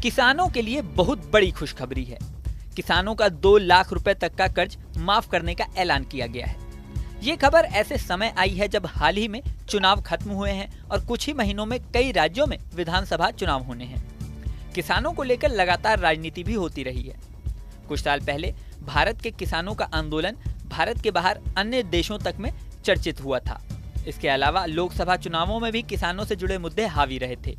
किसानों के लिए बहुत बड़ी खुशखबरी है। किसानों का 2 लाख रुपए तक का कर्ज माफ करने का ऐलान किया गया है। ये खबर ऐसे समय आई है जब हाल ही में चुनाव खत्म हुए हैं और कुछ ही महीनों में कई राज्यों में विधानसभा चुनाव होने हैं। किसानों को लेकर लगातार राजनीति भी होती रही है। कुछ साल पहले भारत के किसानों का आंदोलन भारत के बाहर अन्य देशों तक में चर्चित हुआ था। इसके अलावा लोकसभा चुनावों में भी किसानों से जुड़े मुद्दे हावी रहे थे।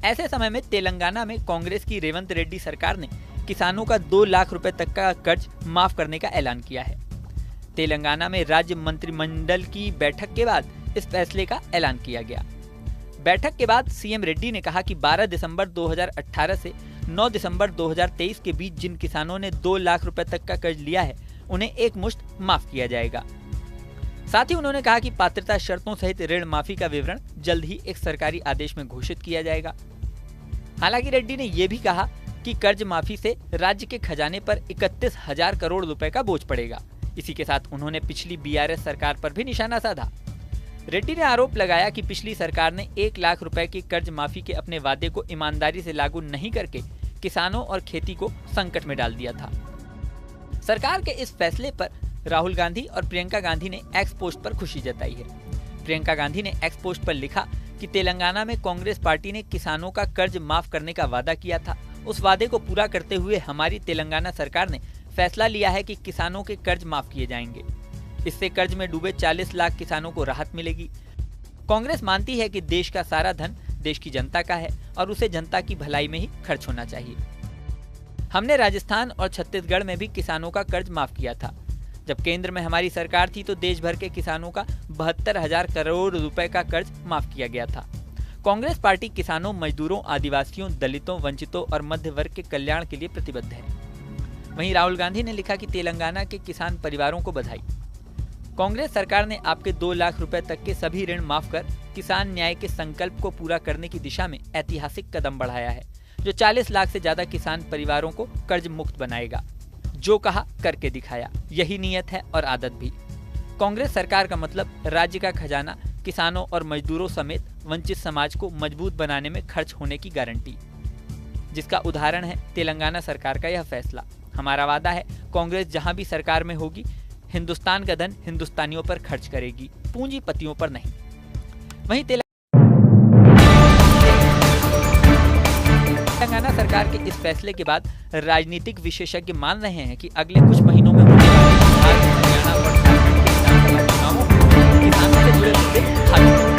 ऐसे समय में तेलंगाना में कांग्रेस की रेवंत रेड्डी सरकार ने किसानों का 2 लाख रुपए तक का कर्ज माफ करने का ऐलान किया है। तेलंगाना में राज्य मंत्रिमंडल की बैठक के बाद इस फैसले का ऐलान किया गया। बैठक के बाद सीएम रेड्डी ने कहा कि 12 दिसंबर 2018 से 9 दिसंबर 2023 के बीच जिन किसानों ने 2 लाख रुपए तक का कर्ज लिया है उन्हें एक मुश्त माफ किया जाएगा। साथ ही उन्होंने कहा कि पात्रता शर्तों सहित ऋण माफी का विवरण जल्द ही एक सरकारी आदेश में घोषित किया जाएगा। हालांकि रेड्डी ने यह भी कहा कि कर्ज माफी से राज्य के खजाने पर 31,000 करोड़ रुपए का बोझ पड़ेगा। इसी के साथ उन्होंने पिछली बीआरएस सरकार पर भी निशाना साधा। रेड्डी ने आरोप लगाया कि पिछली सरकार ने 1 लाख रुपए की कर्ज माफी के अपने वादे को ईमानदारी से लागू नहीं करके किसानों और खेती को संकट में डाल दिया था। सरकार के इस फैसले पर राहुल गांधी और प्रियंका गांधी ने एक्स पोस्ट पर खुशी जताई है। प्रियंका गांधी ने एक्स पोस्ट पर लिखा कि तेलंगाना में कांग्रेस पार्टी ने किसानों का कर्ज माफ करने का वादा किया था। उस वादे को पूरा करते हुए हमारी तेलंगाना सरकार ने फैसला लिया है कि किसानों के कर्ज माफ किए जाएंगे। इससे कर्ज में डूबे 40 लाख किसानों को राहत मिलेगी। कांग्रेस मानती है कि देश का सारा धन देश की जनता का है और उसे जनता की भलाई में ही खर्च होना चाहिए। हमने राजस्थान और छत्तीसगढ़ में भी किसानों का कर्ज माफ किया था। जब केंद्र में हमारी सरकार थी तो देश भर के किसानों का 72,000 करोड़ रुपए का कर्ज माफ किया गया था। कांग्रेस पार्टी किसानों, मजदूरों, आदिवासियों, दलितों, वंचितों और मध्य वर्ग के कल्याण के लिए प्रतिबद्ध है। वहीं राहुल गांधी ने लिखा कि तेलंगाना के किसान परिवारों को बधाई। कांग्रेस सरकार ने आपके 2 लाख रुपए तक के सभी ऋण माफ कर किसान न्याय के संकल्प को पूरा करने की दिशा में ऐतिहासिक कदम बढ़ाया है, जो 40 लाख से ज्यादा किसान परिवारों को कर्ज मुक्त बनाएगा। जो कहा करके दिखाया, यही नियत है और आदत भी। कांग्रेस सरकार का मतलब राज्य का खजाना किसानों और मजदूरों समेत वंचित समाज को मजबूत बनाने में खर्च होने की गारंटी, जिसका उदाहरण है तेलंगाना सरकार का यह फैसला। हमारा वादा है, कांग्रेस जहां भी सरकार में होगी, हिंदुस्तान का धन हिंदुस्तानियों पर खर्च करेगी, पूंजीपतियों पर नहीं। वहीं तेलंगाना सरकार के इस फैसले के बाद राजनीतिक विशेषज्ञ मान रहे हैं कि अगले कुछ महीनों में होने वाले बिहार, हरियाणा और झारखंड के विधानसभा चुनावों में किसानों से जुड़े मुद्दे हावी होंगे।